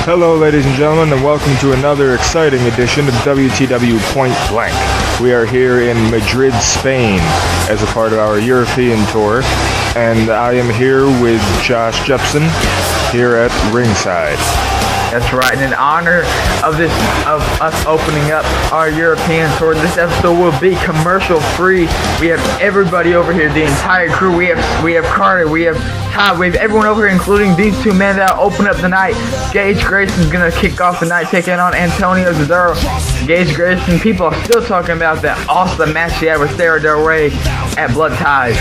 Hello, ladies and gentlemen, and welcome to another exciting edition of WTW Point Blank. We are here in Madrid, Spain, as a part of our European tour, and I am here with Josh Jepson here at ringside. That's right, and in honor of us opening up our European tour, this episode will be commercial free. We have everybody over here, the entire crew. We have Carter, we have Todd, we have everyone over here, including these two men that open up the night. Gage Grayson's gonna kick off the night, taking on Antonio Cesaro. Gage Grayson, people are still talking about that awesome match he had with Sarah Del Rey at Blood Ties.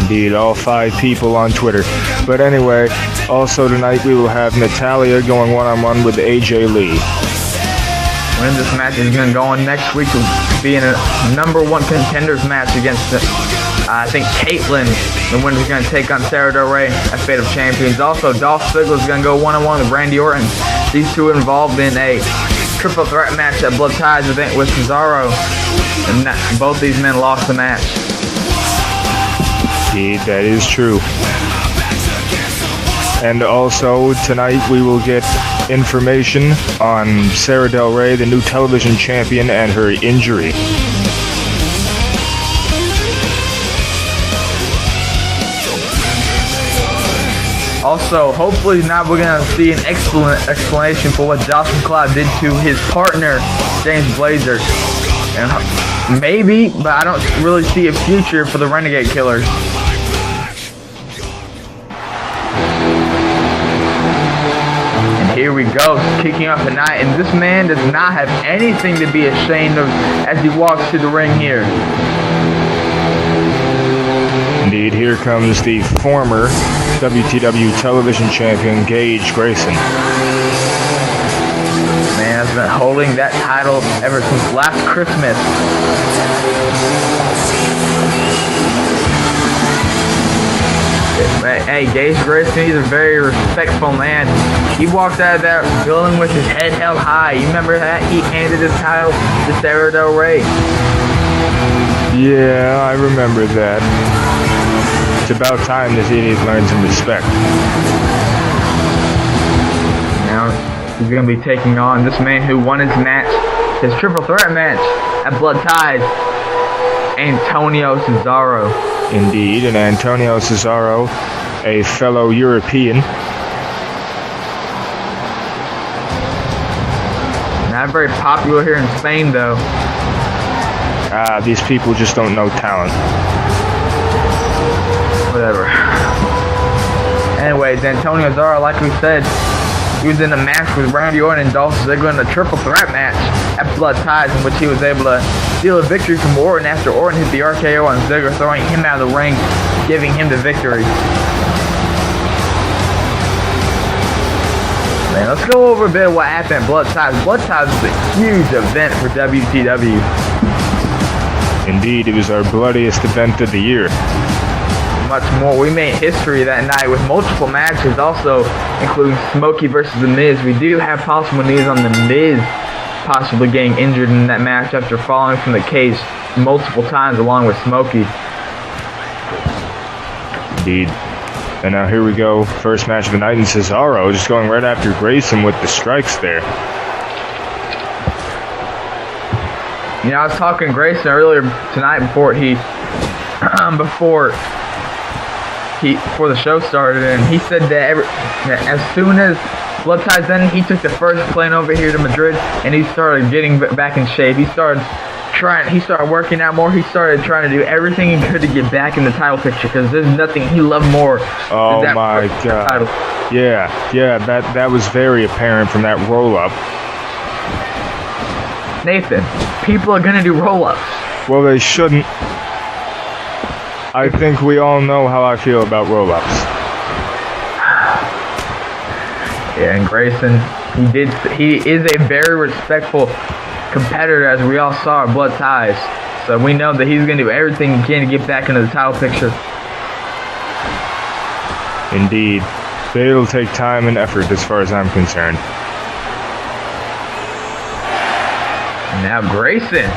Indeed, all 5 people on Twitter. But anyway, also tonight we will have Natalia going one-on-one with AJ Lee. When this match is going to go on next week, will be in a #1 contenders match against, I think, Caitlyn. The winner's going to take on Sarah Del Rey at Fate of Champions. Also, Dolph Ziggler is going to go one-on-one with Randy Orton. These two involved in a triple threat match at Blood Ties event with Cesaro. And both these men lost the match. Indeed, that is true. And also, tonight we will get information on Sarah Del Rey, the new television champion, and her injury. Also, hopefully now we're going to see an explanation for what Josh McLeod did to his partner, James Blazer. And maybe, but I don't really see a future for the Renegade Killers. Here we go, kicking off the night, and this man does not have anything to be ashamed of as he walks to the ring here. Indeed, here comes the former WTW television champion, Gage Grayson. Man has been holding that title ever since last Christmas. Hey, Gage Grayson, he's a very respectful man. He walked out of that building with his head held high. You remember that? He handed his title to Sarah Del Rey. Yeah, I remember that. It's about time this idiot learned some respect. Now, he's going to be taking on this man who won his match, his triple threat match at Blood Ties, Antonio Cesaro. Indeed, and Antonio Cesaro, a fellow European. Not very popular here in Spain, though. These people just don't know talent. Whatever. Anyways, Antonio Cesaro, like we said, he was in a match with Randy Orton and Dolph Ziggler in a triple threat match at Blood Ties, in which he was able to steal a victory from Orton after Orton hit the RKO on Ziggler, throwing him out of the ring, giving him the victory. Man, let's go over a bit of what happened at Blood Ties. Blood Ties was a huge event for WTW. Indeed, it was our bloodiest event of the year. Much more. We made history that night with multiple matches, also including Smokey versus The Miz. We do have possible news on The Miz possibly getting injured in that match after falling from the cage multiple times along with Smokey. Indeed. And now here we go, first match of the night, and Cesaro just going right after Grayson with the strikes there. You know, I was talking to Grayson earlier tonight before the show started, and he said that as soon as Blood Ties ended, he took the first plane over here to Madrid, and he started getting back in shape. He started working out more. He started trying to do everything he could to get back in the title picture, because there's nothing he loved more oh than that my God. title. Yeah, that was very apparent from that roll-up. Nathan, people are going to do roll-ups. Well, they shouldn't. I think we all know how I feel about roll-ups. Yeah, and Grayson, he is a very respectful competitor, as we all saw at Blood Ties. So we know that he's going to do everything he can to get back into the title picture. Indeed. But it'll take time and effort as far as I'm concerned. Now Grayson.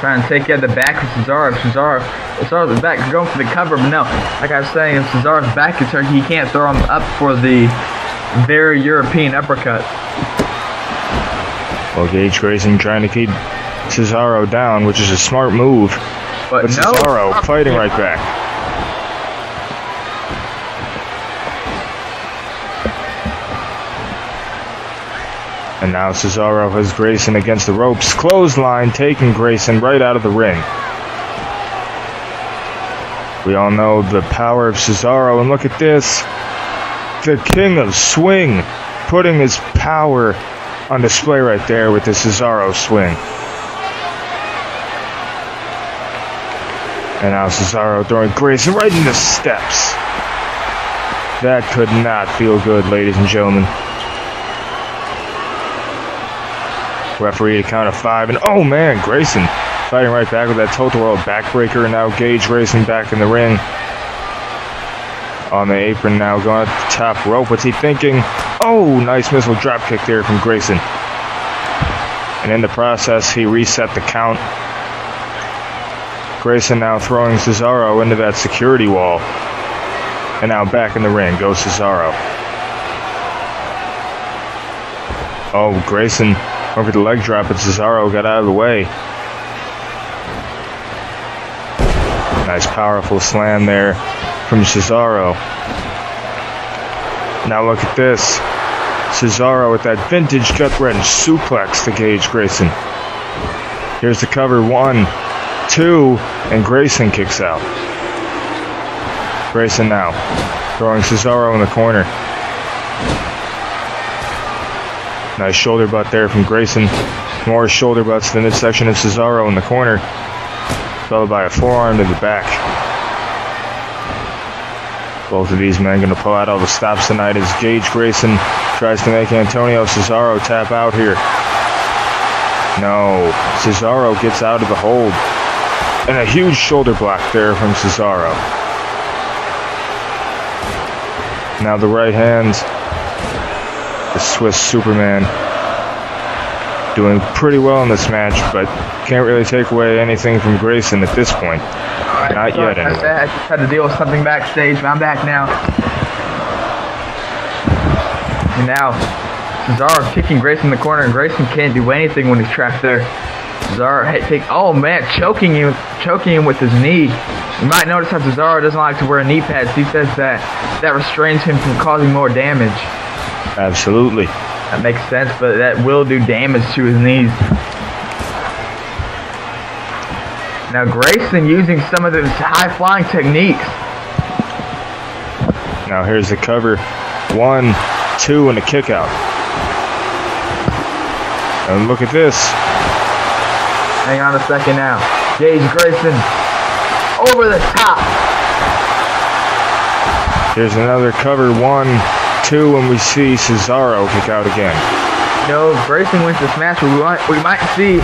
Trying to take out the back of Cesaro. Cesaro's back, going for the cover, but no. Like I was saying, if Cesaro's back is turned, he can't throw him up for the very European uppercut. Well, Gage Grayson trying to keep Cesaro down, which is a smart move. But no, Cesaro fighting right back. And now Cesaro has Grayson against the ropes. Clothesline taking Grayson right out of the ring. We all know the power of Cesaro, and look at this. The King of Swing putting his power on display right there with the Cesaro swing. And now Cesaro throwing Grayson right in the steps. That could not feel good, ladies and gentlemen. Referee to count of 5, and oh man, Grayson fighting right back with that total world backbreaker, and now Gage Grayson back in the ring. On the apron now, going at the top rope. What's he thinking? Oh, nice missile drop kick there from Grayson. And in the process, he reset the count. Grayson now throwing Cesaro into that security wall. And now back in the ring goes Cesaro. Oh, Grayson over the leg drop, but Cesaro got out of the way. Nice powerful slam there from Cesaro. Now look at this. Cesaro with that vintage gut-wrench suplex to Gage Grayson. Here's the cover. 1, 2, and Grayson kicks out. Grayson now throwing Cesaro in the corner. Nice shoulder butt there from Grayson. More shoulder butts to the midsection of Cesaro in the corner. Followed by a forearm to the back. Both of these men going to pull out all the stops tonight as Gage Grayson tries to make Antonio Cesaro tap out here. No, Cesaro gets out of the hold. And a huge shoulder block there from Cesaro. Now the right hand. The Swiss Superman doing pretty well in this match, but can't really take away anything from Grayson at this point. Right, not yet, anyway. I just had to deal with something backstage, but I'm back now. And now, Cesaro kicking Grayson in the corner, and Grayson can't do anything when he's trapped there. Cesaro oh man, choking him with his knee. You might notice how Cesaro doesn't like to wear knee pads. He says that restrains him from causing more damage. Absolutely. That makes sense, but that will do damage to his knees. Now Grayson using some of those high-flying techniques. Now here's the cover. 1, 2, and a kick out. And look at this. Hang on a second now. Gage Grayson over the top. Here's another cover. 1, 2, and we see Cesaro kick out again. No, if Grayson wins this match, we might see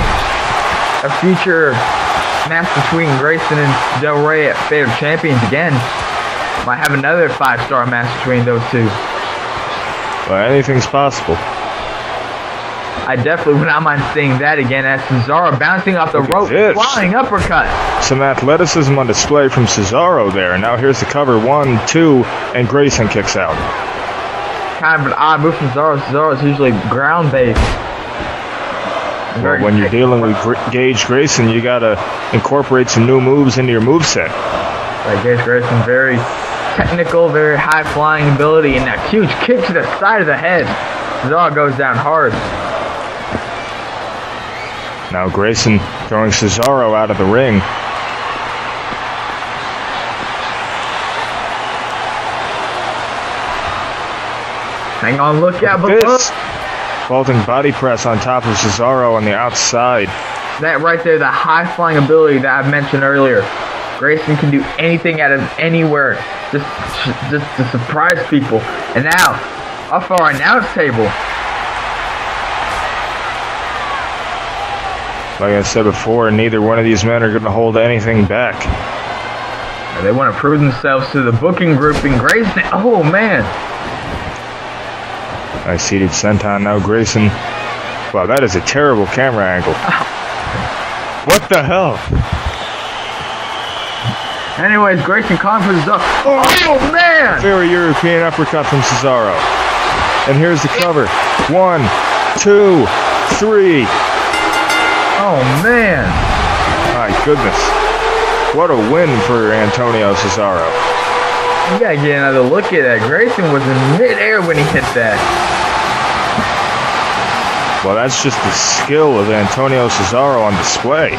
a future match between Grayson and Del Rey at Fate of Champions again. Might have another 5-star match between those two. Well, anything's possible. I definitely would not mind seeing that again as Cesaro bouncing off the rope, flying uppercut. Some athleticism on display from Cesaro there. Now here's the cover. 1, 2, and Grayson kicks out. Kind of an odd move from Cesaro. Cesaro is usually ground-based. Well, when you're dealing with Gage Grayson, you gotta incorporate some new moves into your moveset. Like Gage Grayson, very technical, very high-flying ability, and that huge kick to the side of the head. Cesaro goes down hard. Now Grayson throwing Cesaro out of the ring. Hang on, look out below. Vaulting body press on top of Cesaro on the outside. That right there, the high-flying ability that I mentioned earlier. Grayson can do anything out of anywhere, just to surprise people. And now, off our announce table. Like I said before, neither one of these men are going to hold anything back. They want to prove themselves to the booking group in Grayson. Oh, man. Nice seated senton now, Grayson. Wow, that is a terrible camera angle. What the hell? Anyways, Grayson calling for Cesaro. Oh, man! Very European uppercut from Cesaro. And here's the cover. 1, 2, 3. Oh, man. My goodness. What a win for Antonio Cesaro. You gotta get another look at that. Grayson was in midair when he hit that. Well, that's just the skill of Antonio Cesaro on display.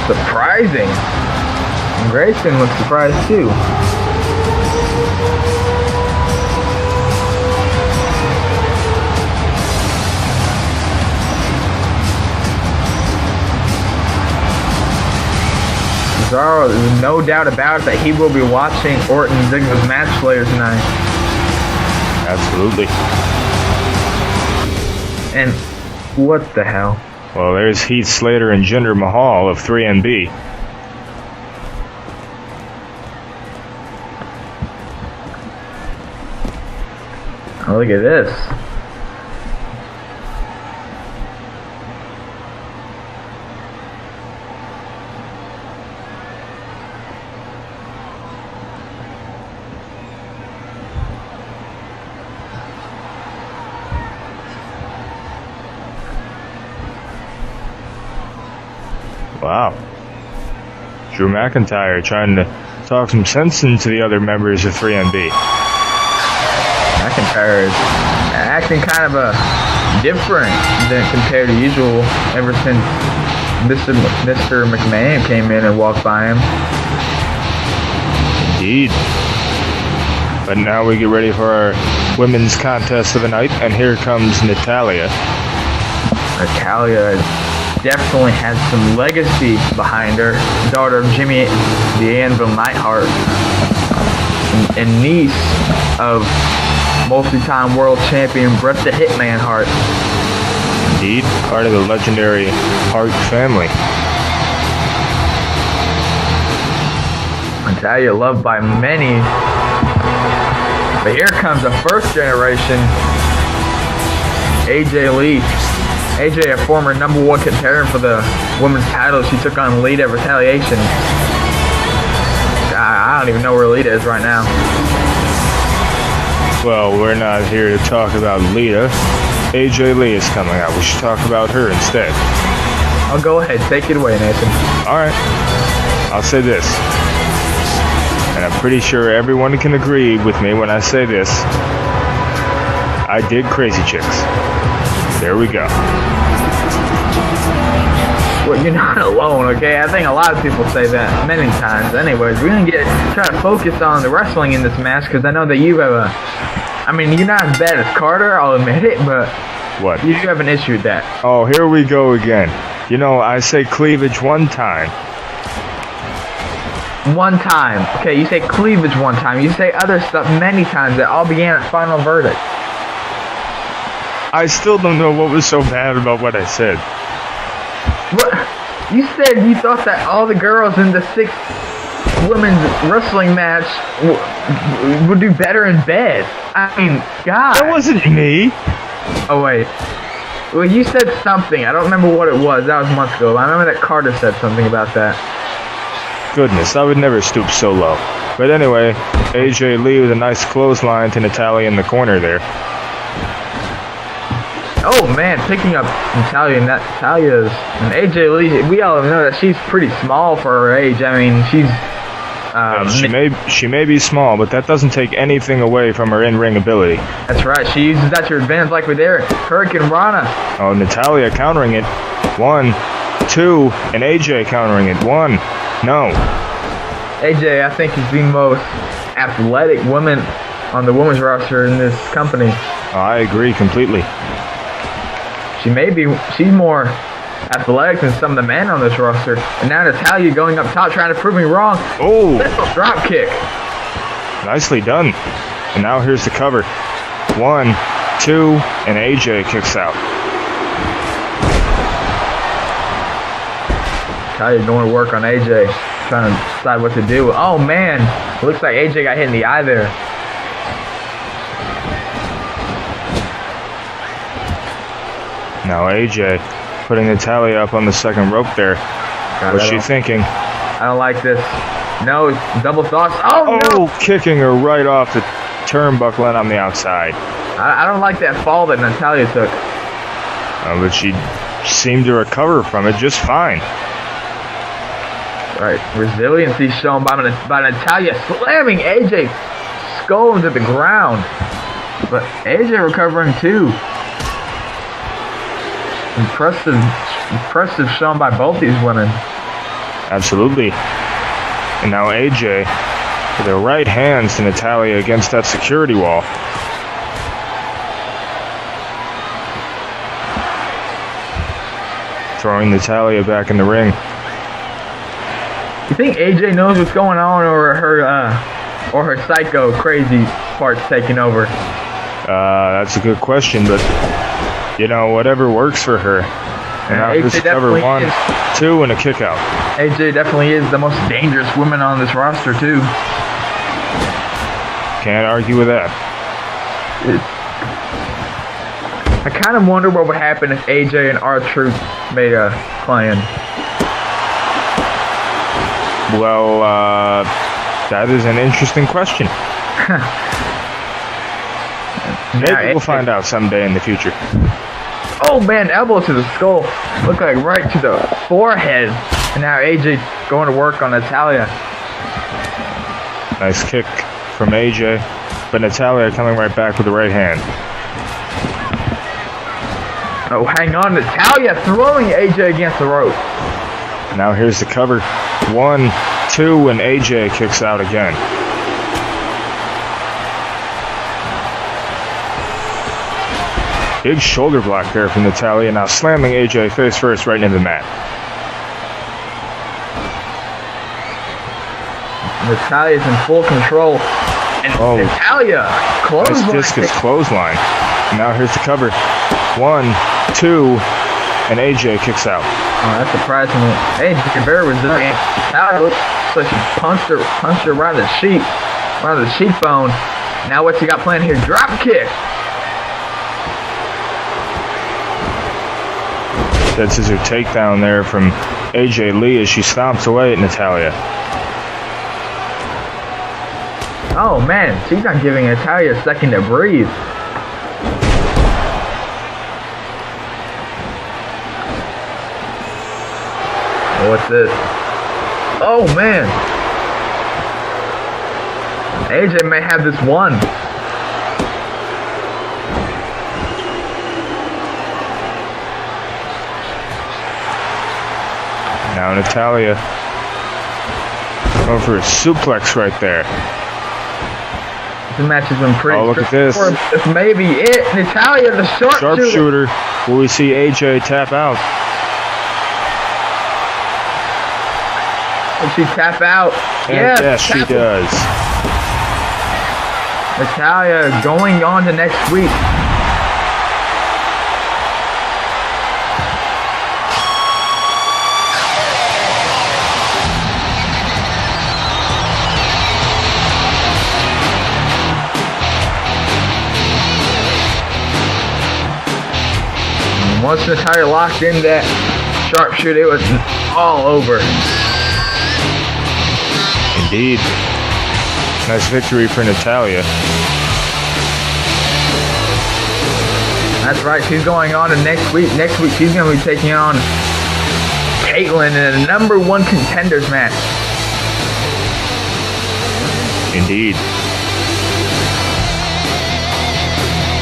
Surprising. And Grayson was surprised too. Cesaro, there's no doubt about it that he will be watching Orton and Ziggler's match later tonight. Absolutely. And what the hell? Well, there's Heath Slater and Jinder Mahal of 3MB. Oh, look at this. Wow. Drew McIntyre trying to talk some sense into the other members of 3MB. McIntyre is acting kind of different than compared to usual ever since Mr. McMahon came in and walked by him. Indeed. But now we get ready for our women's contest of the night, and here comes Natalya. Natalya definitely has some legacy behind her. Daughter of Jimmy the Anvil Neidhart and niece of multi-time world champion Bret the Hitman Hart. Indeed, part of the legendary Hart family. Natalya loved by many. But here comes the first generation, AJ Lee. AJ, a former #1 contender for the women's title. She took on Lita at Retaliation. I don't even know where Lita is right now. Well, we're not here to talk about Lita. AJ Lee is coming out. We should talk about her instead. I'll go ahead. Take it away, Nathan. Alright. I'll say this. And I'm pretty sure everyone can agree with me when I say this. I dig Crazy Chicks. There we go. Well, you're not alone, okay? I think a lot of people say that many times. Anyways, we're going to try to focus on the wrestling in this match because I know that you have I mean, you're not as bad as Carter, I'll admit it, but what? You do have an issue with that. Oh, here we go again. You know, I say cleavage one time. One time. Okay, you say cleavage one time. You say other stuff many times that all began at Final Verdict. I still don't know what was so bad about what I said. What? You said you thought that all the girls in the 6 women's wrestling match would do better in bed. I mean, God. That wasn't me. Oh, wait. Well, you said something. I don't remember what it was. That was months ago. I remember that Carter said something about that. Goodness, I would never stoop so low. But anyway, AJ Lee with a nice clothesline to Natalya in the corner there. Oh man, picking up Natalya's and AJ Lee. We all know that she's pretty small for her age. I mean, she's she may be small, but that doesn't take anything away from her in-ring ability. That's right. She uses that to her advantage, like with there, Hurricane Rana. Oh, Natalya countering it. 1, 2, and AJ countering it. 1. No. AJ, I think, is the most athletic woman on the women's roster in this company. I agree completely. She's more athletic than some of the men on this roster. And now Natalya going up top trying to prove me wrong. Oh! Drop kick. Nicely done. And now here's the cover. 1, 2, and AJ kicks out. Natalya going to work on AJ, trying to decide what to do. Oh man, looks like AJ got hit in the eye there. Now AJ putting Natalia up on the second rope there. God, What's she thinking? I don't like this. No, double thoughts. Oh, no! Kicking her right off the turnbuckle and on the outside. I don't like that fall that Natalia took. But she seemed to recover from it just fine. Right, resiliency shown by Natalia, slamming AJ skull into the ground. But AJ recovering too. Impressive shown by both these women. Absolutely. And now AJ with her right hands to Natalia against that security wall. Throwing Natalia back in the ring. You think AJ knows what's going on, or her psycho crazy part's taking over? That's a good question, but you know, whatever works for her. And now AJ just cover 1, 2, and a kick out. AJ definitely is the most dangerous woman on this roster too. Can't argue with that. I kind of wonder what would happen if AJ and R-Truth made a clan. Well, that is an interesting question. Maybe we'll find out someday in the future. Oh man, elbow to the skull. Look like right to the forehead. And now AJ going to work on Natalia. Nice kick from AJ. But Natalia coming right back with the right hand. Oh, hang on. Natalia throwing AJ against the rope. Now here's the cover. 1, 2, and AJ kicks out again. Big shoulder block there from Natalia. Now slamming AJ face first right into the mat. Natalia's in full control. And Natalia clothesline. Nice discus clothesline. And now here's the cover. 1, 2, and AJ kicks out. Oh, that's surprising. AJ very resilient. Natalia looks like she punched her around the cheekbone. Now what's he got planned here? Drop kick. That scissor takedown there from AJ Lee as she stomps away at Natalia. Oh man, she's not giving Natalia a second to breathe. What's this? Oh man, AJ may have this one. Now Natalia going for a suplex right there. This match has been pretty. Oh, look at this. This may be it. Natalia, the sharpshooter. Will we see AJ tap out? Will she tap out? Yes, she does. Natalia going on to next week. Once Natalia locked in that sharpshooter, it was all over. Indeed. Nice victory for Natalia. That's right, she's going on to next week. Next week she's going to be taking on Caitlyn in a #1 contenders match. Indeed.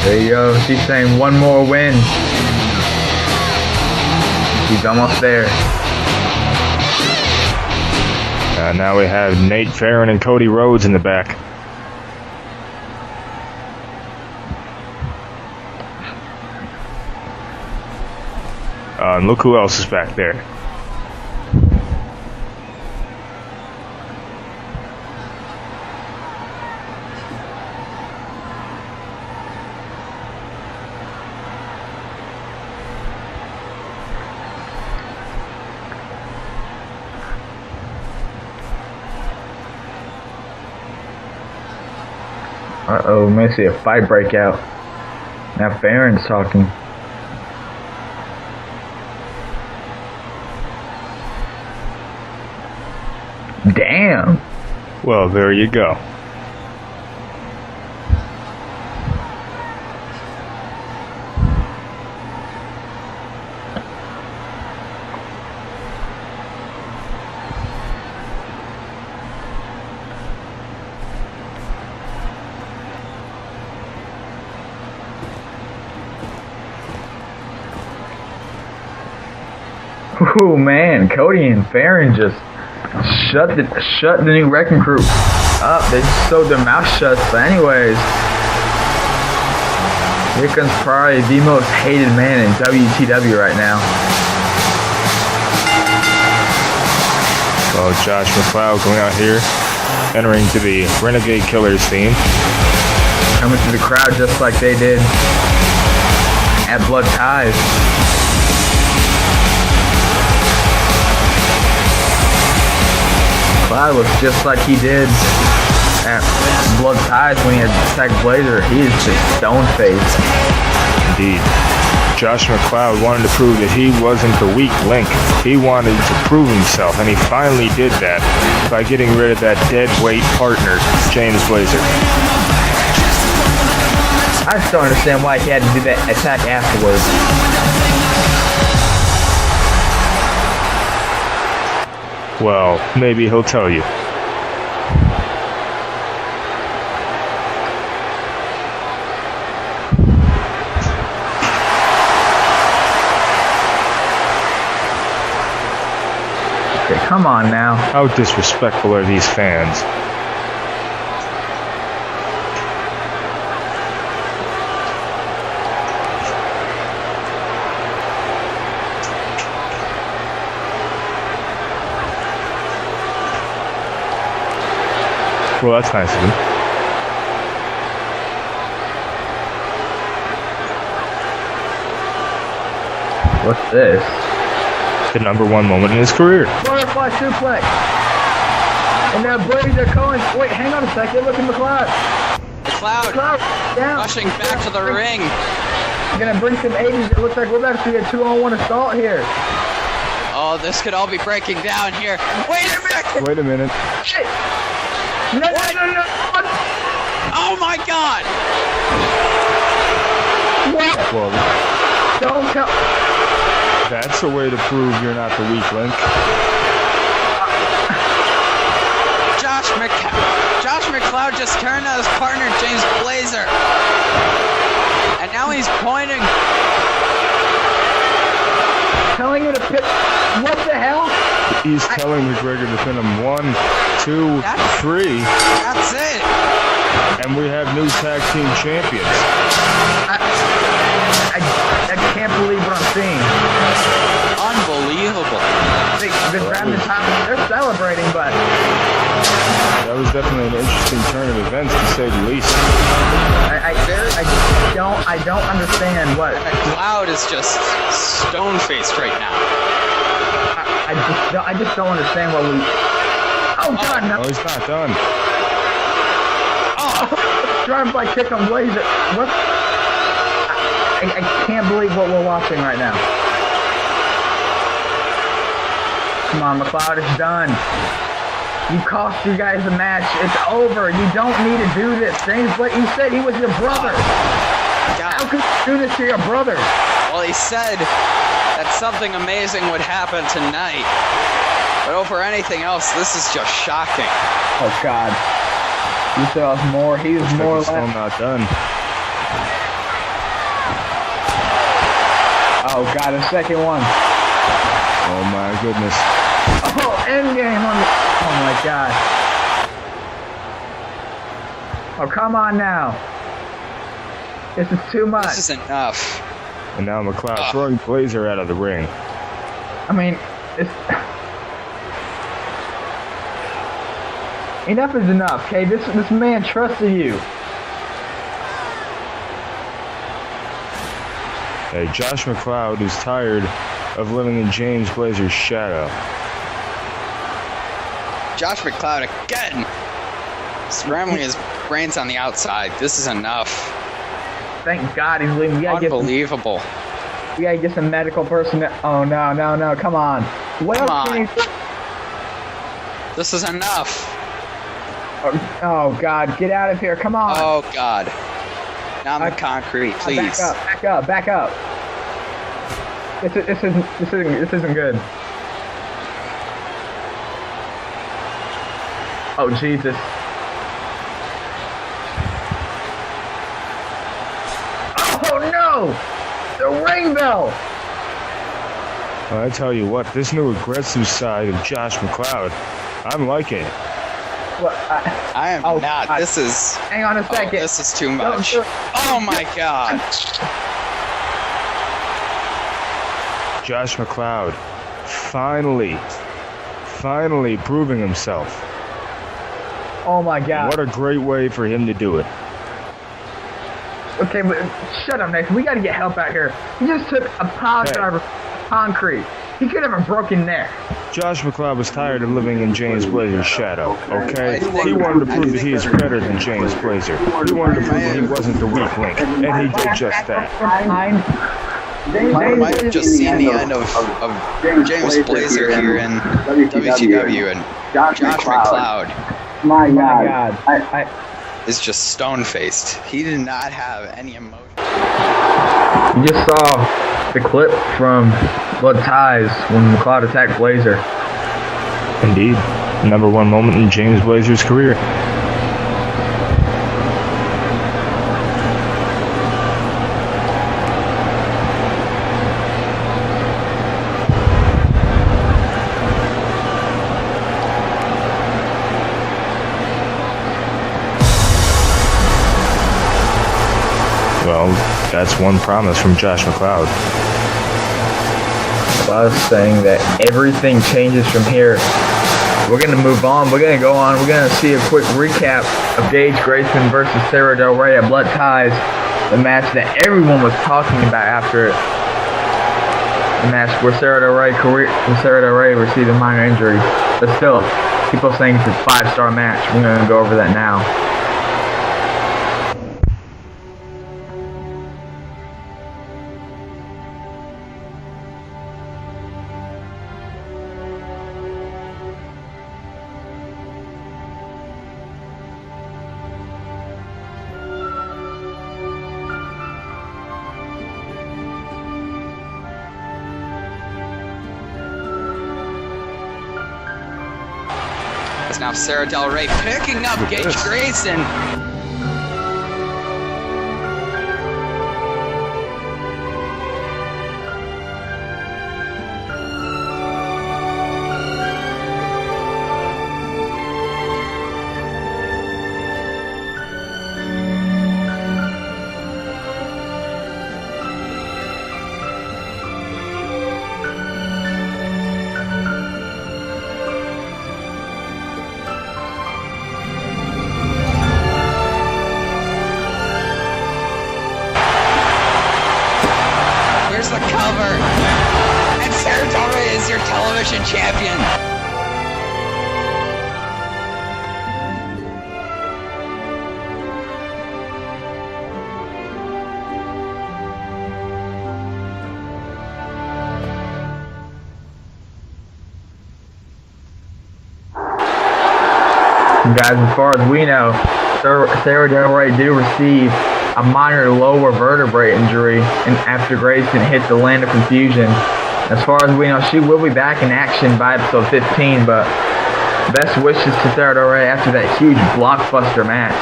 There you go. She's saying one more win. She's almost there. Now we have Nate Farron and Cody Rhodes in the back. And look who else is back there. Uh-oh, we may see a fight break out. Now Farron's talking. Damn. Well, there you go. Oh man, Cody and Farron just shut the new Wrecking Crew up. They just sewed their mouth shut. But anyways, here comes probably the most hated man in WTW right now. Well, Josh McLeod going out here, entering to the Renegade Killers theme. Coming to the crowd just like they did at Blood Ties. McLeod looks just like he did at Blood Ties when he had attacked Blazer. He is just stone-faced. Indeed. Josh McLeod wanted to prove that he wasn't the weak link. He wanted to prove himself, and he finally did that by getting rid of that dead weight partner, James Blazer. I just don't understand why he had to do that attack afterwards. Well, maybe he'll tell you. Okay, come on now. How disrespectful are these fans? Well, that's nice of him. What's this? The #1 moment in his career. Butterfly suplex. And now Blazer Cohen. Wait, hang on a second. Look at McLeod. McLeod Down. rushing back to the ring. Gonna bring some 80s. It looks like we're about to see a 2-on-1 assault here. Oh, this could all be breaking down here. Wait a second! Wait a minute. Shit. No. What? Oh my god! What? Well, Don't tell. that's a way to prove you're not the weak link. Josh McLeod just turned on his partner, James Blazer. And now he's pointing. Telling you to pick. What the hell? He's telling McGregor to pin him 1, 2, 3. That's it. And we have new tag team champions. I can't believe what I'm seeing. Unbelievable. They're grabbing the top. They're celebrating, but That was definitely an interesting turn of events, to say the least. I don't understand what. McLeod is just stone-faced right now. I just don't understand what we. Oh God, no! Oh, he's not done. Drive-by kick on Blazer. What? I can't believe what we're watching right now. Come on, McLeod is done. You cost you guys the match. It's over. You don't need to do this. James Blake, you said he was your brother. How could you do this to your brother? Well, he said that something amazing would happen tonight. But over anything else, this is just shocking. Oh God. You saw us more. He was more He's still left. not done. Oh God, a second one. Oh my goodness. Oh, endgame on the. Oh my God. Oh, come on now. This is too much. This is enough. And now McLeod throwing Blazer out of the ring. I mean, it's. Enough is enough, okay? This man trusted you. Hey, Josh McLeod is tired of living in James Blazer's shadow. Josh McLeod again. Scrambling his brains on the outside. This is enough. Thank God he's leaving. We gotta Unbelievable. get some medical personnel. Oh no, come on. What Come else can on. he do? This is enough. Oh God, get out of here! Come on! Oh God. Not on the concrete, please. Back up! This isn't good. Oh Jesus! Oh no! The ring bell! Well, I tell you what, this new aggressive side of Josh McLeod, I'm liking it. What? I am not. This is. Hang on a second. This is too much. Oh my God. Josh McLeod, finally proving himself. Oh my God. What a great way for him to do it. Okay, but shut up, Nathan. We gotta get help out here. He just took a pile driver concrete. He could have a broken neck. Josh McLeod was tired of living in James Blazer's shadow, okay? He wanted to prove that he is better than James Blazer. He wanted to prove that he wasn't the weak link, and he did just that. I might have just seen the end of James Blazer here in WTW, and Josh McLeod My God. I is just stone-faced. He did not have any emotion. You just saw the clip from Blood Ties when McLeod attacked Blazer. Indeed. Number one moment in James Blazer's career. Well, that's one promise from Josh McLeod. I was saying that everything changes from here. We're going to move on. We're going to go on. We're going to see a quick recap of Gage Grayson versus Sarah Del Rey at Blood Ties, the match that everyone was talking about after it. The match where Sarah Del Rey received a minor injury. But still, people saying it's a 5-star match. We're going to go over that now. It's now Sarah Del Rey picking up Gage Grayson. The cover, and Sarah Del Rey is your television champion. Guys, as far as we know, Sarah Del Rey did receive a minor lower vertebrae injury and after Grayson hit the land of confusion. As far as we know, she will be back in action by episode 15, but best wishes to Sarah Del Rey after that huge blockbuster match.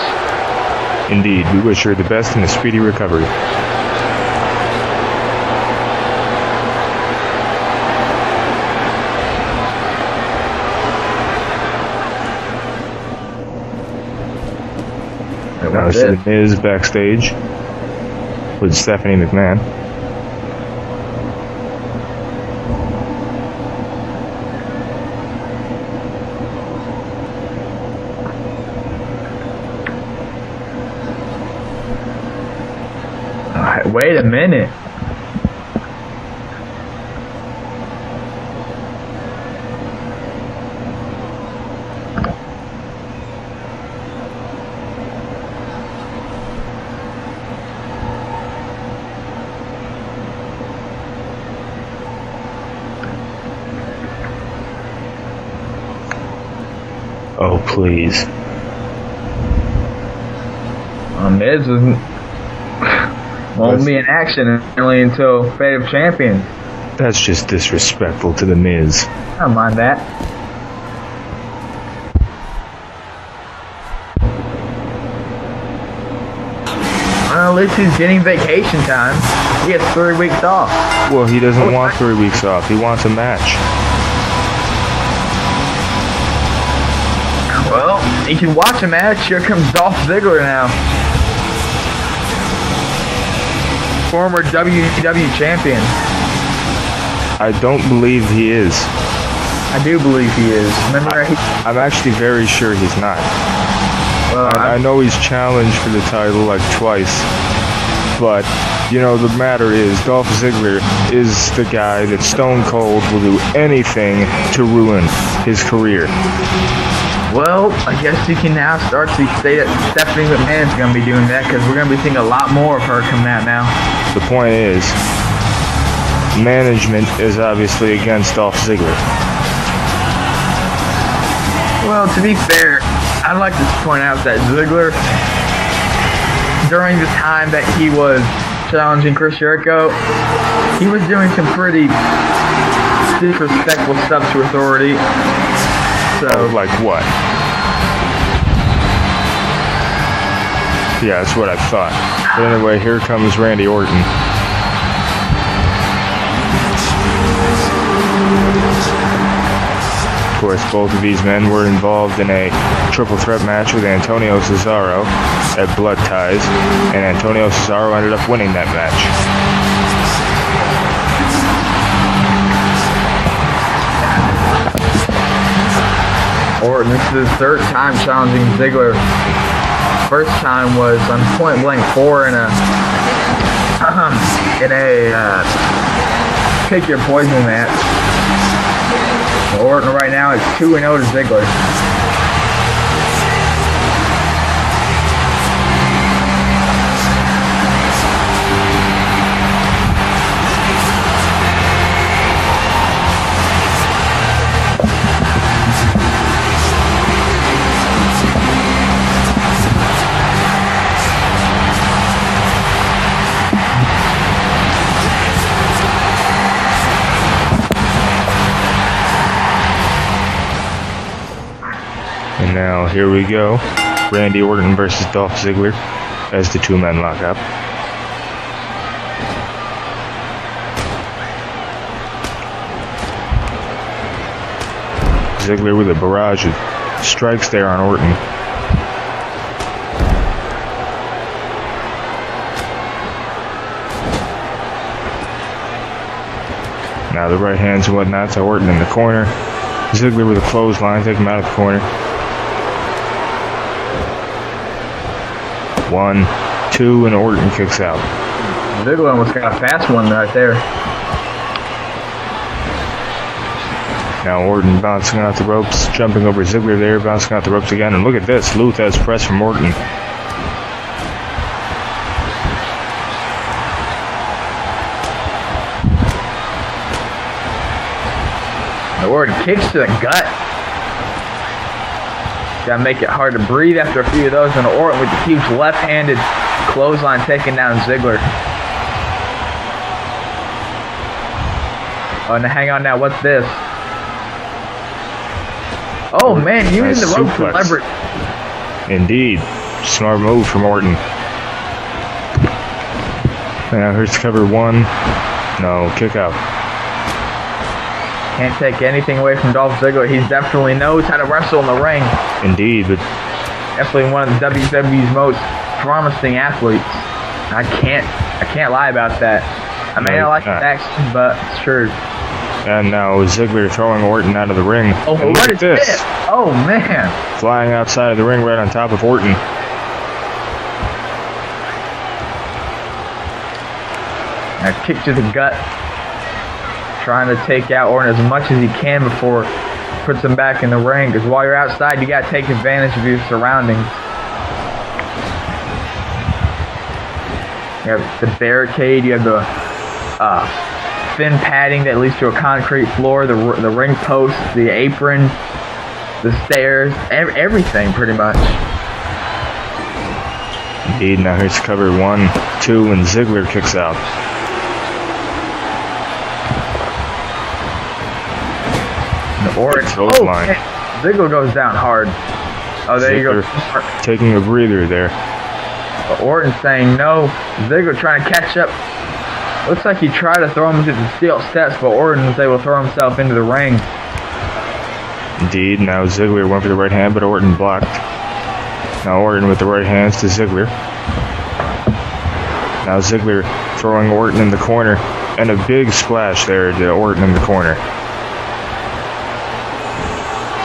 Indeed, we wish her the best and a speedy recovery. Now see The Miz backstage with Stephanie McMahon. Alright, wait a minute. Oh, please. Miz won't be in action only until Fate of Champions. That's just disrespectful to The Miz. I don't mind that. Well, at least he's getting vacation time. He gets 3 weeks off. Well, he doesn't want 3 weeks off. He wants a match. Well, you can watch a match. Here comes Dolph Ziggler now. Former WTW champion. I don't believe he is. I do believe he is. Remember, I'm actually very sure he's not. well, I know he's challenged for the title like twice, but, you know, the matter is, Dolph Ziggler is the guy that Stone Cold will do anything to ruin his career. well, I guess you can now start to say that Stephanie McMahon's going to be doing that because we're going to be seeing a lot more of her coming out now. The point is, management is obviously against Dolph Ziggler. Well, to be fair, I'd like to point out that Ziggler, during the time that he was challenging Chris Jericho, he was doing some pretty disrespectful stuff to authority. So, Like what? Yeah, that's what I thought. But anyway, here comes Randy Orton. Of course, both of these men were involved in a triple threat match with Antonio Cesaro at Blood Ties, and Antonio Cesaro ended up winning that match. Orton, this is his third time challenging Ziggler. First time was on Point Blank 4 in a pick your poison match. Orton right now is 2-0 to Ziggler. And now, here we go. Randy Orton versus Dolph Ziggler as the two-man lockup. Ziggler with a barrage of strikes there on Orton. Now the right hands and whatnot to Orton in the corner. Ziggler with a clothesline, take him out of the corner. 1, 2, and Orton kicks out. Ziggler almost got a fast one right there. Now Orton bouncing out the ropes, jumping over Ziggler there, bouncing out the ropes again, and look at this, Luthez press from Orton. Orton kicks to the gut. Gotta make it hard to breathe after a few of those, and Orton with the huge left-handed clothesline taking down Ziggler. Oh, now hang on now, what's this? Oh man, using Nice the rope for suplex. leverage. Indeed, smart move from Orton. And now here's cover 1. No, kick out. Can't take anything away from Dolph Ziggler. He definitely knows how to wrestle in the ring. Indeed, but Definitely one of the WWE's most promising athletes. I can't lie about that. I may No, not like you his can't. action, but it's true. and now Ziggler throwing Orton out of the ring. Oh, And look what at is this. this? Oh man. Flying outside of the ring right on top of Orton. A kick to the gut. Trying to take out Orton as much as he can before he puts him back in the ring. Because while you're outside, you got to take advantage of your surroundings. You have the barricade. You have the thin padding that leads to a concrete floor. The ring post, the apron. the stairs, everything pretty much. Indeed, now here's cover 1, 2, and Ziggler kicks out. Line. Ziggler goes down hard. Oh, there Ziggler you go. Taking a breather there. Orton saying no. Ziggler trying to catch up. Looks like he tried to throw him into the steel steps, but Orton was able to throw himself into the ring. Indeed, now Ziggler went for the right hand, but Orton blocked. Now Orton with the right hands to Ziggler. Now Ziggler throwing Orton in the corner, and a big splash there to Orton in the corner.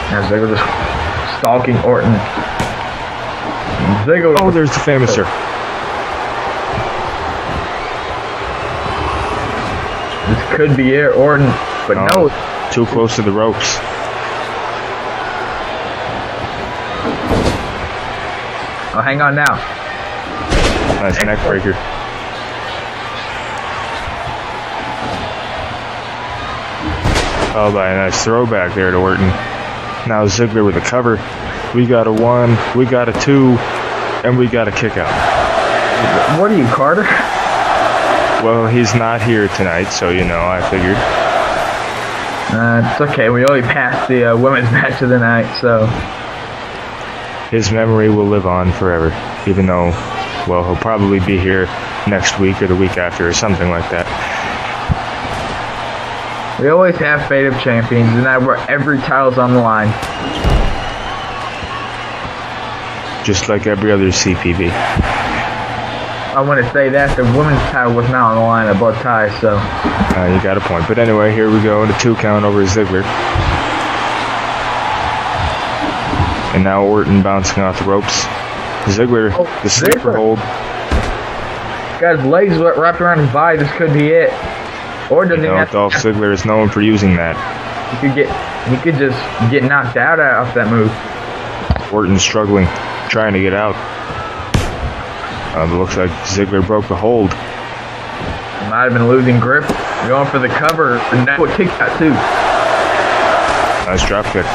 Now Ziggler just stalking Orton. Ziggler. Oh, there's the famouser. This could be it, Orton, but no. Too close to the ropes. Oh, hang on now. Nice neck breaker. Oh, by a nice throwback there to Orton. Now Ziggler with a cover. We got a 1, we got a 2, and we got a kick out. What are you, Carter? Well, he's not here tonight, so you know, I figured. It's okay. We only passed the women's match of the night, so his memory will live on forever, even though, well, he'll probably be here next week or the week after or something like that. We always have Fate of Champions, and that where every title's on the line. Just like every other CPV. I want to say that the women's title was not on the line at both ties, so. You got a point. But anyway, here we go. The 2 count over Ziggler. And now Orton bouncing off the ropes. Ziggler, the sleeper hold. Got his legs wrapped around his body. This could be it. Or doesn't Dolph Ziggler is known for using that. He could just get knocked out off that move. Orton struggling, trying to get out. It looks like Ziggler broke the hold. He might have been losing grip. Going for the cover. And that would kick out too. Nice drop kick.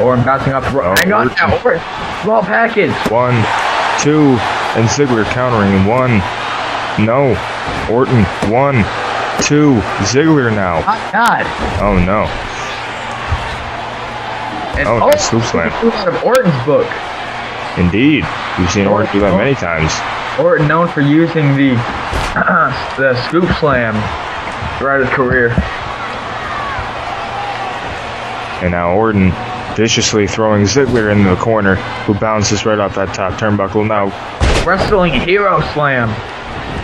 Orton bouncing off the rope. Hang on now, Orton. Small package. 1, 2, and Ziggler countering. 1. No. Orton. 1, 2. Ziggler now. Oh, God. Oh, no. And nice scoop slam. Out of Orton's book. Indeed. We've seen Orton do that many times. Orton known for using the scoop slam throughout his career. And now Orton viciously throwing Ziggler into the corner, who bounces right off that top turnbuckle. Now, wrestling hero slam.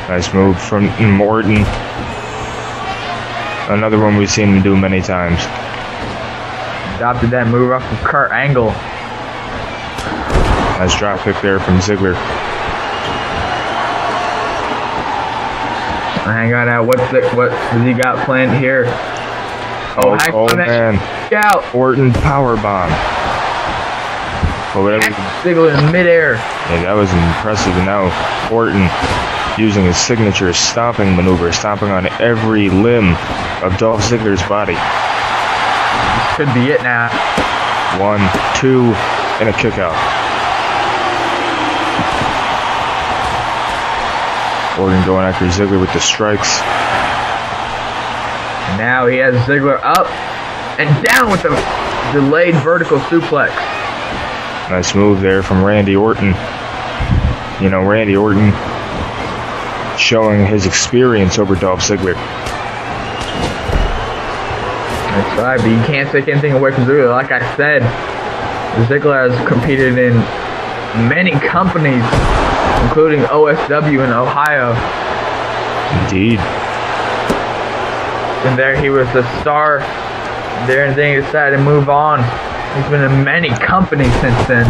Nice move from Orton. Another one we've seen him do many times. Adopted that move off of Kurt Angle. Nice drop kick there from Ziggler. Hang on now. What does he got planned here? Oh man. Out. Orton powerbomb. Ziggler in midair. Yeah, that was impressive. And now Orton using his signature stomping maneuver, stomping on every limb of Dolph Ziggler's body. This could be it now. 1, 2, and a kick out. Orton going after Ziggler with the strikes. Now he has Ziggler up and down with the delayed vertical suplex. Nice move there from Randy Orton. You know, Randy Orton showing his experience over Dolph Ziggler. That's right, but you can't take anything away from Ziggler. Like I said, Ziggler has competed in many companies, including OSW in Ohio. Indeed. And there he was the star there, and then he decided to move on. He's been in many companies since then.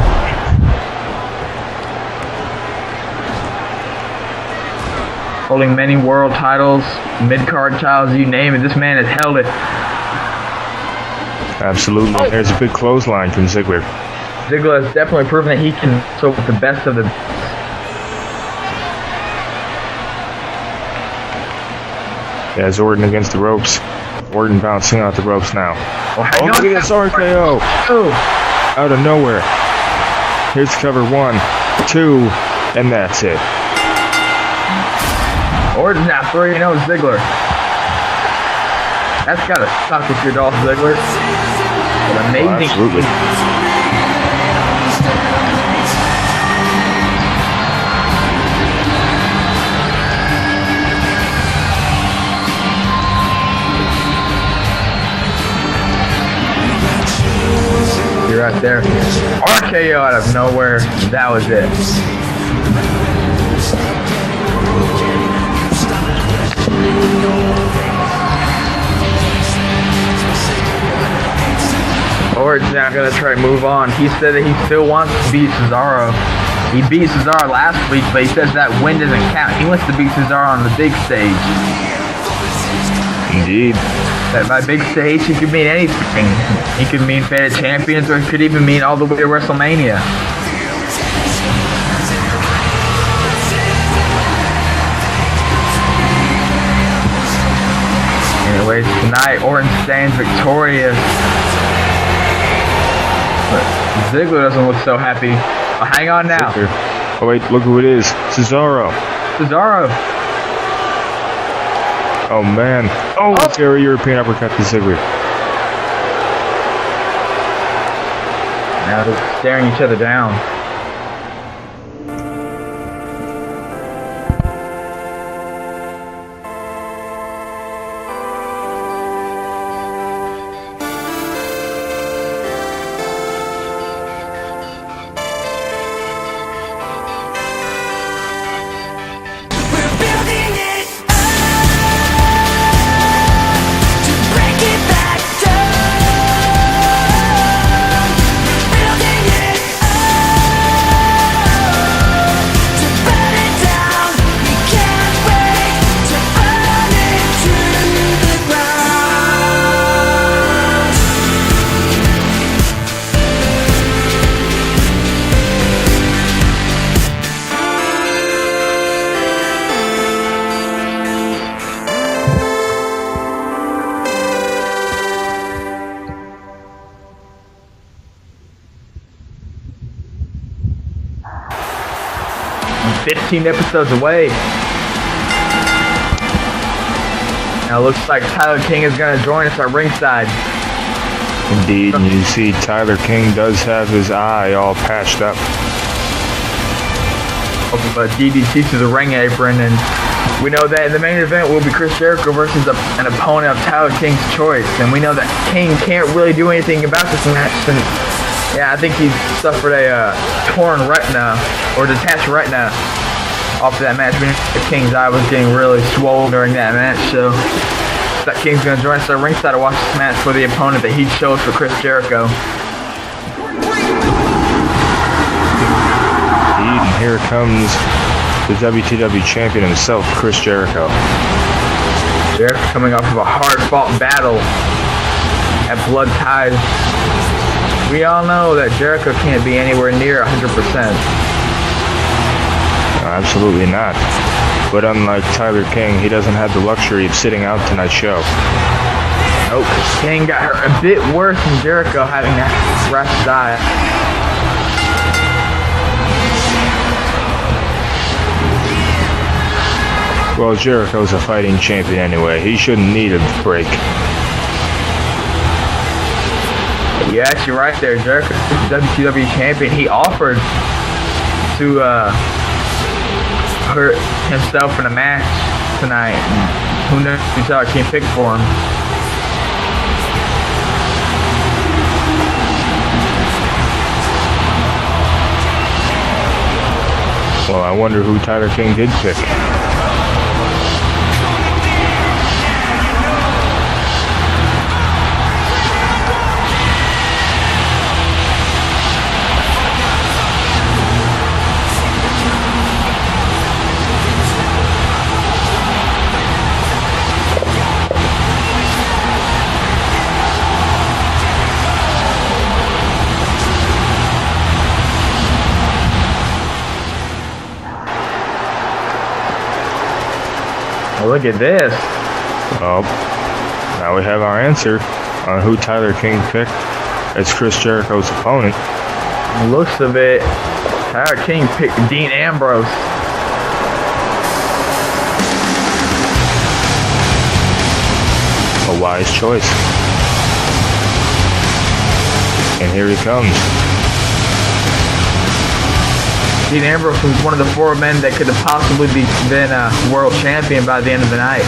Holding many world titles, mid-card titles, you name it. This man has held it. Absolutely. Oh. There's a big clothesline from Ziggler. Ziggler has definitely proven that he can so with the best of the. As Orton against the ropes. Orton bouncing out the ropes now. hang Oh, on. look at this RKO. Oh, Out of nowhere. Here's cover 1, 2, and that's it. Orton's now 3-0 Ziggler. That's gotta suck if you're Dolph Ziggler. An amazing. Absolutely. You're right there. RKO out of nowhere. That was it. Orton's now gonna try to move on. He said that he still wants to beat Cesaro. He beat Cesaro last week, but he says that win doesn't count. He wants to beat Cesaro on the big stage. Indeed. That by big stage, he could mean anything. He could mean Fate of Champions, or he could even mean all the way to WrestleMania. Anyways, tonight Orton stands victorious. But Ziggler doesn't look so happy. Oh, hang on now. Oh wait, look who it is. Cesaro. Cesaro. Oh man. Oh, scary European uppercut to Ziggler. Now they're staring each other down. I'm 15 episodes away. Now it looks like Tyler King is going to join us at ringside. Indeed, and you see Tyler King does have his eye all patched up. Of DDT to the ring apron, and we know that in the main event will be Chris Jericho versus an opponent of Tyler King's choice, and we know that King can't really do anything about this match since, yeah, I think he suffered a torn retina or detached retina off of that match. King's eye was getting really swollen during that match, so that King's going to join us at ringside to watch this match for the opponent that he chose for Chris Jericho. And here comes the WTW champion himself, Chris Jericho. Jericho coming off of a hard-fought battle at Blood Tide. We all know that Jericho can't be anywhere near 100%. No, absolutely not. But unlike Tyler King, he doesn't have the luxury of sitting out tonight's show. Nope. King got hurt a bit worse than Jericho having that scratch his eye. Well, Jericho's a fighting champion anyway. He shouldn't need a break. You're actually right there. Jericho, WTW champion, he offered to hurt himself in a match tonight. Who knows who Tyler King picked for him. Well, I wonder who Tyler King did pick. Look at this. Oh, now we have our answer on who Tyler King picked as Chris Jericho's opponent. Looks of it, Tyler King picked Dean Ambrose. A wise choice. And here he comes. Dean Ambrose was one of the 4 men that could have possibly been a world champion by the end of the night,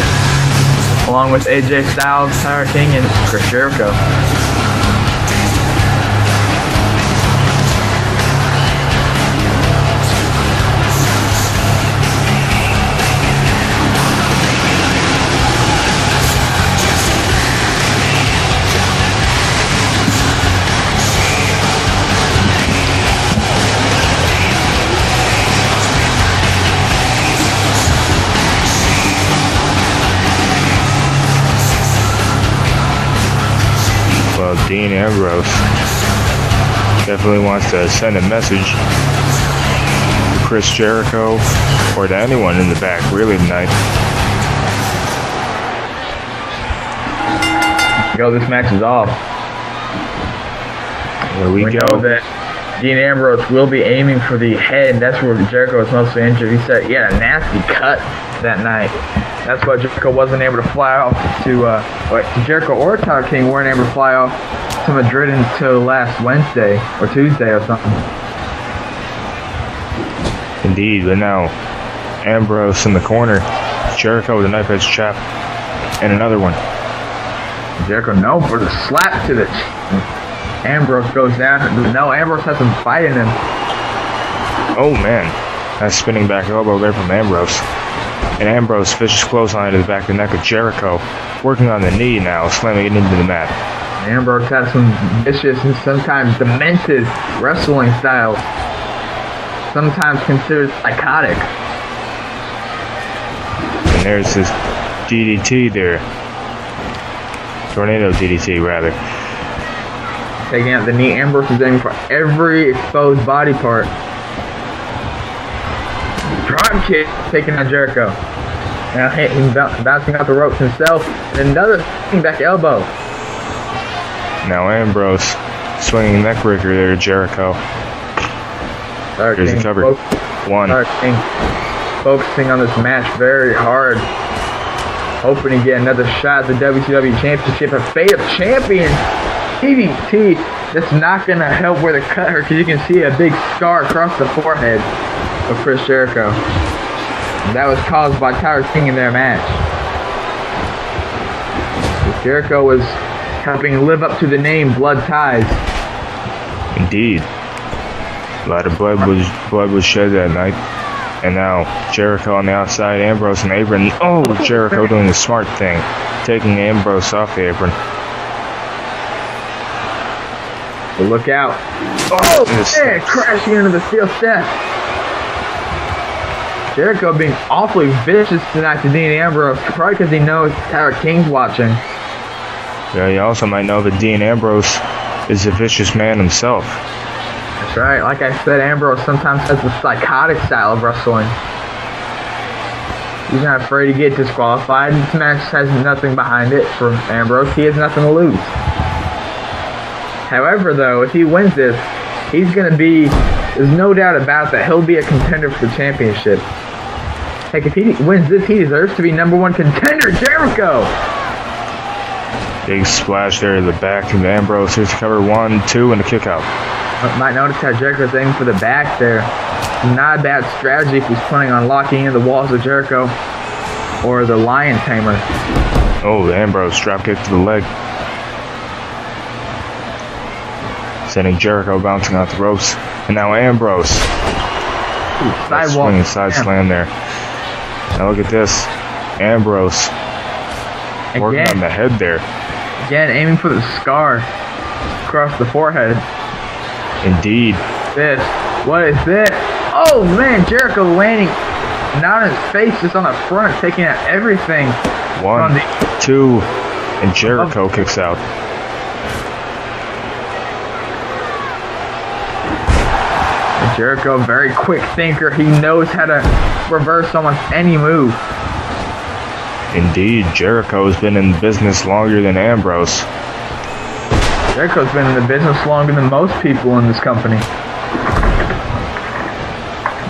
along with AJ Styles, Tyler King, and Chris Jericho. Well, Dean Ambrose definitely wants to send a message to Chris Jericho or to anyone in the back, really, tonight. This match is off. Here we go. Know that Dean Ambrose will be aiming for the head, and that's where Jericho was mostly injured. He said he had a nasty cut that night. That's why Jericho wasn't able to fly off to, Jericho or Tyler King weren't able to fly off to Madrid until last Wednesday or Tuesday or something. Indeed, but now Ambrose in the corner. Jericho with a knife edge chop. And another one. Jericho, no, for the slap to the Ambrose goes down. No, Ambrose has some fight in him. Oh, man. That spinning back elbow there from Ambrose. And Ambrose fishes clothesline to the back of the neck of Jericho. Working on the knee now, slamming it into the mat. Ambrose has some vicious and sometimes demented wrestling styles. Sometimes considered psychotic. And there's his DDT there. Tornado DDT, rather. Taking out the knee. Ambrose is aiming for every exposed body part. Drop kick, taking out Jericho. Now he's bouncing out the ropes himself. And another back elbow. Now Ambrose swinging neck breaker there to Jericho. Here's the cover. One. King focusing on this match very hard. Hoping to get another shot at the WTW Championship. A Fate of Champions. DDT. That's not going to help where the cut hurt, because you can see a big scar across the forehead of Chris Jericho. That was caused by Tyler King in their match. Jericho was helping live up to the name Blood Ties. Indeed. A lot of blood was shed that night. And now Jericho on the outside, Ambrose and apron. Oh, Jericho doing the smart thing, taking Ambrose off the apron. But look out. Oh, man, crashing into the steel step. Jericho being awfully vicious tonight to Dean Ambrose, probably because he knows Tyler King's watching. Yeah, you also might know that Dean Ambrose is a vicious man himself. That's right. Like I said, Ambrose sometimes has the psychotic style of wrestling. He's not afraid to get disqualified. This match has nothing behind it for Ambrose. He has nothing to lose. However, though, if he wins this, he's going to be, there's no doubt about that, he'll be a contender for the championship. Heck, if he wins this, he deserves to be #1 contender, Jericho! Big splash there to the back of Ambrose. Here's the cover, 1, 2, and a kick out. Might notice how Jericho's aiming for the back there. Not a bad strategy if he's planning on locking in the walls of Jericho or the Lion Tamer. Oh, Ambrose drop kick to the leg. Sending Jericho bouncing off the ropes. And now Ambrose. Swinging side slam there. Now look at this. Ambrose working on the head there. Again, aiming for the scar across the forehead. Indeed. What is this? Oh man, Jericho landing not on his face, just on the front, taking out everything. 1, 2, and Jericho kicks out. Jericho, very quick thinker. He knows how to reverse almost any move. Indeed, Jericho's been in business longer than Ambrose. Jericho's been in the business longer than most people in this company.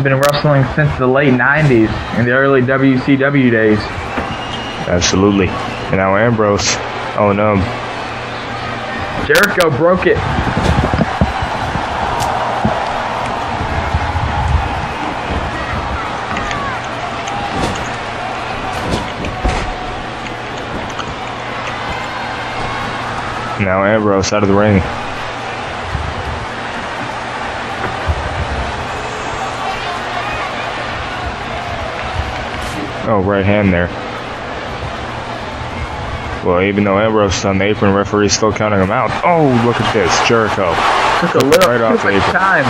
Been wrestling since the late 90s and the early WCW days. Absolutely. And now Ambrose. Oh no. Jericho broke it. Now Ambrose out of the ring. Oh, right hand there. Well, even though Ambrose is on the apron, referee's still counting him out. Oh, look at this. Jericho. Took a little right off the apron. time.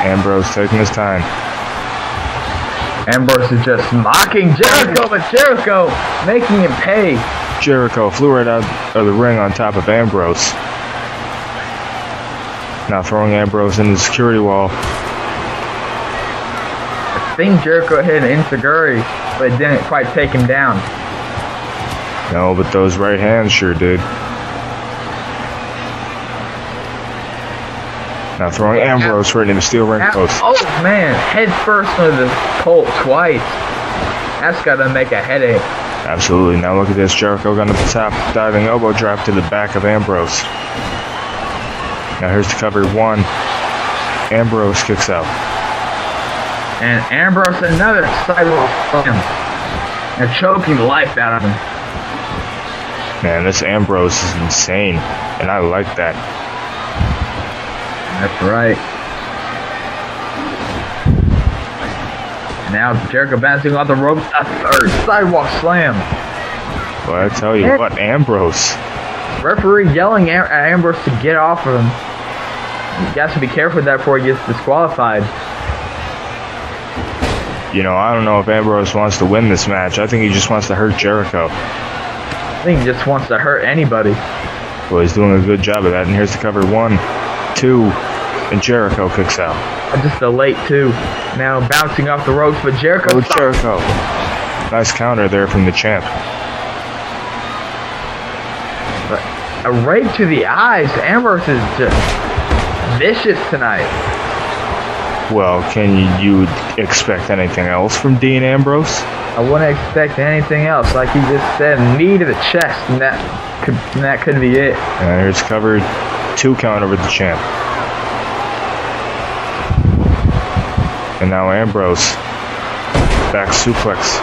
Ambrose taking his time. Ambrose is just mocking Jericho, but Jericho making him pay. Jericho flew right out of the ring on top of Ambrose. Now throwing Ambrose into the security wall. I think Jericho hit an enziguri, but it didn't quite take him down. No, but those right hands sure did. Now throwing Ambrose right into the steel ring post. Oh man, head first into the Colt twice. That's gotta make a headache. Absolutely. Now look at this. Jericho got to the top, diving elbow drop to the back of Ambrose. Now here's the cover. 1. Ambrose kicks out. And Ambrose another sidewalk slam. They're choking the life out of him. Man, this Ambrose is insane, and I like that. That's right. Now Jericho bouncing off the ropes. A third sidewalk slam. Well, I tell you what, Ambrose. Referee yelling at Ambrose to get off of him. You got to be careful with that before he gets disqualified. You know, I don't know if Ambrose wants to win this match. I think he just wants to hurt Jericho. I think he just wants to hurt anybody. Well, he's doing a good job of that. And here's the cover. 1, 2, and Jericho kicks out. Just a late 2. Now bouncing off the ropes, but Jericho. Oh, Jericho. Nice counter there from the champ. A right to the eyes. Ambrose is just vicious tonight. Well, can you expect anything else from Dean Ambrose? I wouldn't expect anything else. Like he just said, knee to the chest, and that could be it. And here's covered 2 count over the champ. And now Ambrose. Back suplex.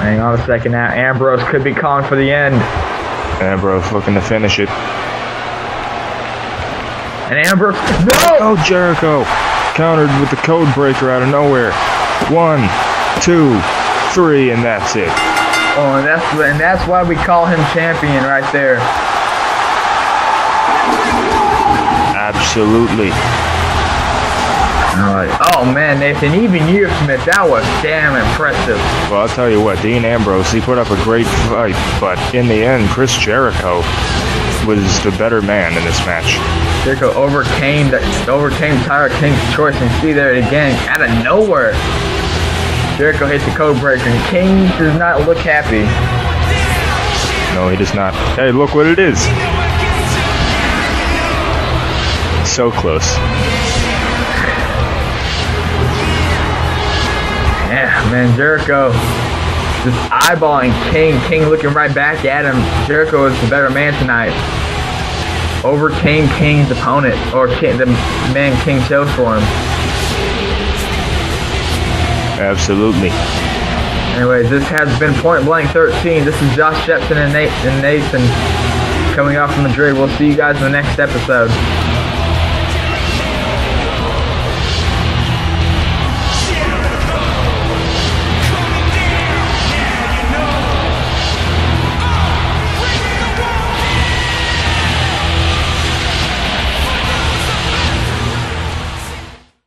Hang on a second now. Ambrose could be calling for the end. Ambrose looking to finish it. And Ambrose, no! Oh, Jericho. Countered with the code breaker out of nowhere. 1, 2, 3, and that's it. Oh, and that's why we call him champion right there. Absolutely. Oh man, Nathan, even you admit that was damn impressive. Well, I'll tell you what, Dean Ambrose, he put up a great fight, but in the end, Chris Jericho was the better man in this match. Jericho overcame Tyler King's choice, and see there again, out of nowhere. Jericho hits the code breaker, and King does not look happy. No, he does not. Hey, look what it is. So close. Yeah, man, Jericho just eyeballing King. King looking right back at him. Jericho is the better man tonight. Overcame King's opponent, or the man King chose for him. Absolutely. Anyways, this has been Point Blank 13. This is Josh Shepton and Nathan coming off from Madrid. We'll see you guys in the next episode.